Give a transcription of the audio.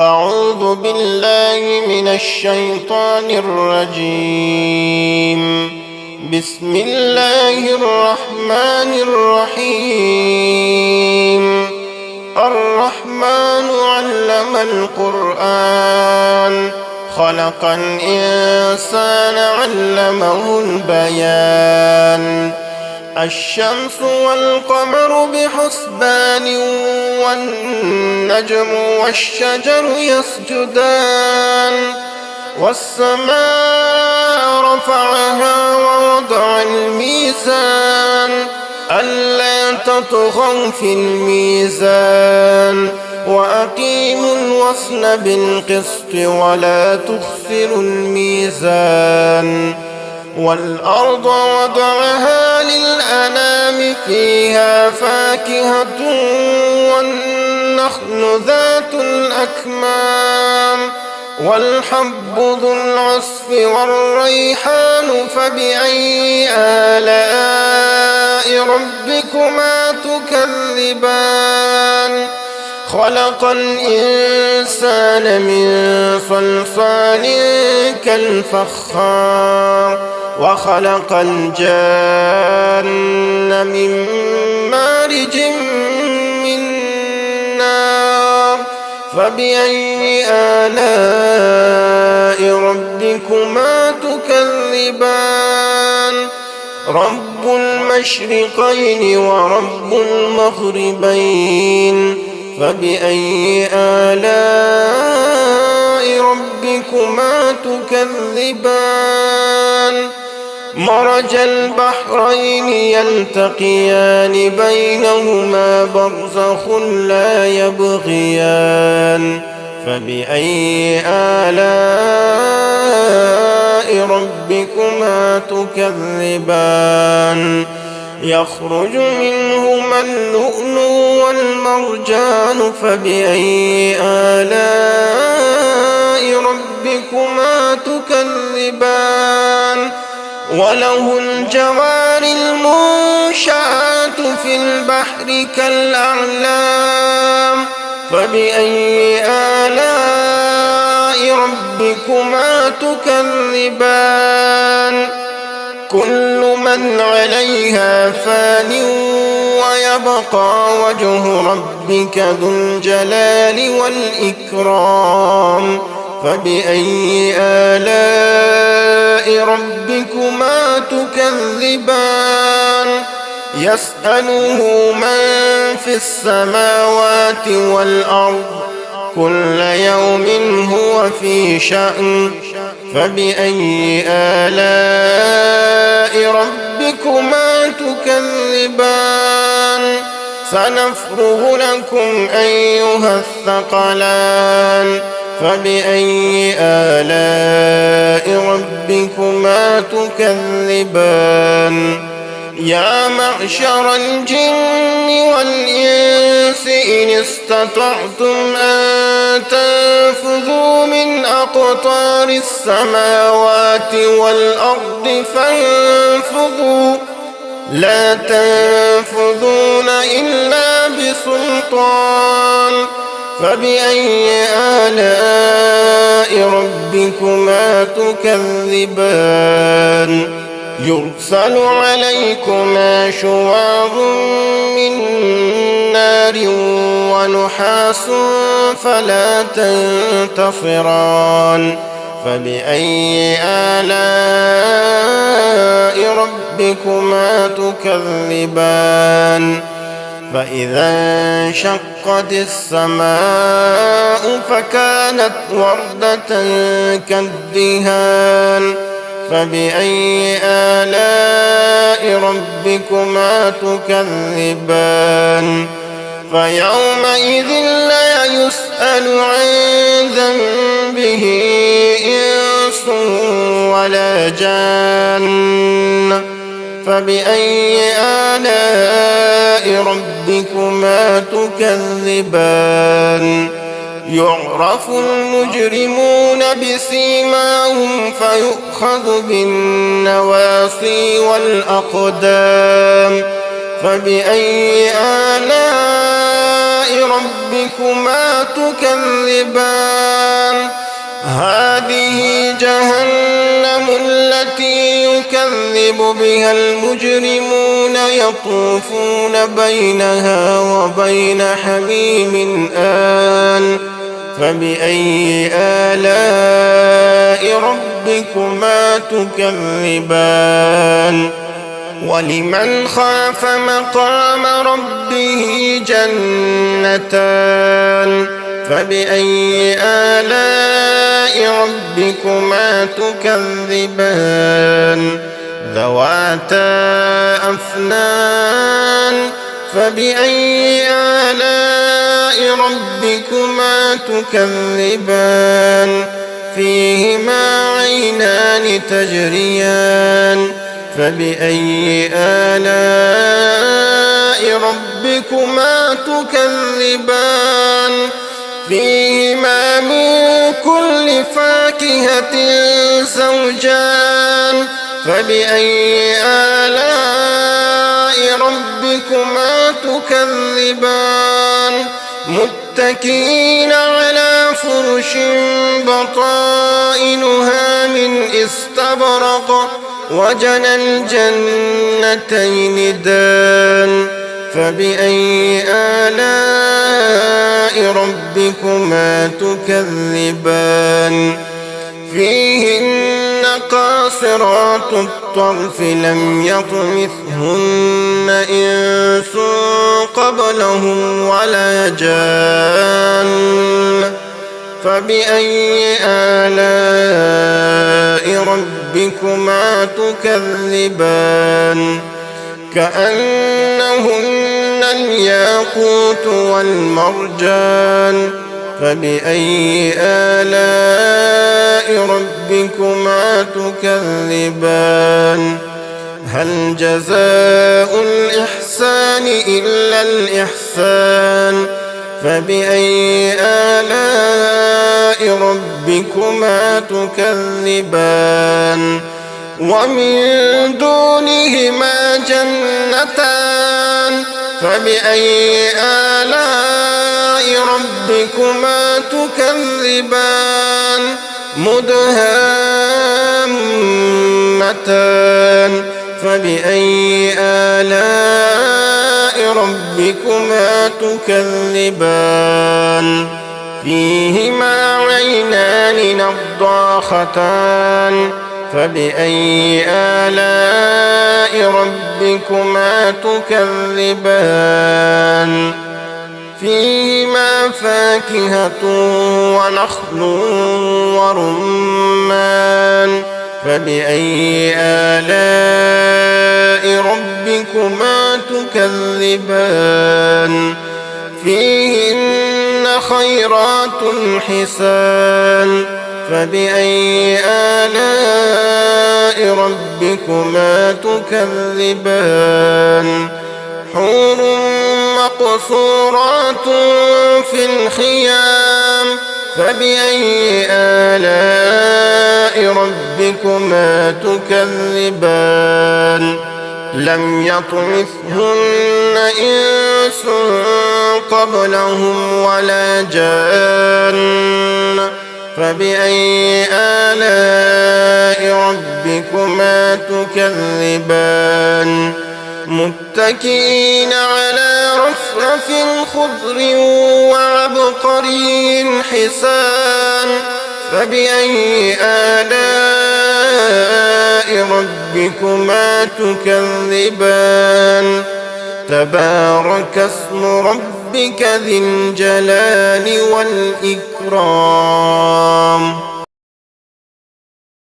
أعوذ بالله من الشيطان الرجيم. بسم الله الرحمن الرحيم. الرحمن علم القرآن خلق الإنسان علمه البيان. الشمس والقمر بحسبان والنجم والشجر يسجدان. والسماء رفعها ووضع الميزان ألا تطغوا في الميزان وأقيموا الوزن بالقسط ولا تخسروا الميزان. والأرض وضعها للأنام فيها فاكهة والنخل ذات الأكمام والحب ذو العصف والريحان فبأي آلاء ربكما تكذبان. خلق الإنسان من صلصال كالفخار وخلق الجان من مارج من نار فبأي آلاء ربكما تكذبان. رب المشرقين ورب المغربين فبأي آلاء ربكما تكذبان. مرج البحرين يلتقيان بينهما برزخ لا يبغيان فبأي آلاء ربكما تكذبان. يخرج منهما اللؤلؤ والمرجان فبأي آلاء ربكما تكذبان. وله الجوار المنشآت في البحر كالأعلام فبأي آلاء ربكما تكذبان. كل من عليها فان ويبقى وجه ربك ذو الجلال والإكرام فبأي آلاء ربكما تكذبان. يسأله من في السماوات والأرض كل يوم هو في شأن فبأي آلاء ربكما تكذبان. سنفرغ لكم أيها الثقلان فبأي آلاء ربكما تكذبان. يا معشر الجن والإنس إن استطعتم أن تنفذوا من أقطار السماوات والأرض فانفذوا لا تنفذون إلا بسلطان فبأي آلاء ربكما تكذبان. يرسل عليكما شواظ من نار ونحاس فلا تنتصران فبأي آلاء ربكما تكذبان. فإذا انشقت السماء فكانت وردة كالدهان فبأي آلاء ربكما تكذبان. فيومئذ لا يسأل عن ذنبه إنس ولا جان فبأي آلاء ربكما تكذبان. يعرف المجرمون بسيماهم فيؤخذ بالنواصي والأقدام فبأي آلاء ربكما ربكما تكذبان هذه جهنم التي يكذب بها المجرمون يطوفون بينها وبين حميم آن فبأي آلاء ربكما تكذبان ولمن خاف مقام ربه جنتان فبأي آلاء ربكما تكذبان ذواتا أفنان فبأي آلاء ربكما تكذبان فيهما عينان تجريان فبأي آلاء ربكما تكذبان فيهما من كل فاكهة زوجان فبأي آلاء ربكما تكذبان متكئين على فرش بطائنها من استبرق وجنى الجنتين دان فبأي آلاء ربكما تكذبان فيهن قاصرات الطرف لم يطمثهن إنس قبلهم ولا جان فبأي آلاء ربكما تكذبان كأنهن الياقوت والمرجان فبأي آلاء ربكما تكذبان هل جزاء الإحسان إلا الإحسان فبأي آلاء ربكما تكذبان ومن دونهما جنتان فبأي آلاء ربكما تكذبان مدهامتان فبأي آلاء ربكما تكذبان فيهما عينان نضاختان فبأي آلاء ربكما تكذبان فيهما فاكهة ونخل ورمان فبأي آلاء ربكما تكذبان فيهن خيرات حسان فبأي آلاء ربكما تكذبان حور مقصورات في الخيام فبأي آلاء ربكما تكذبان لم يطمثهن إنس قبلهم ولا جان فبأي آلاء ربكما تكذبان متكئين على رفرف خضر وعبقري حسان فبأي آلاء ربكما تكذبان تبارك اسم ربك ذي الجلال والإكرام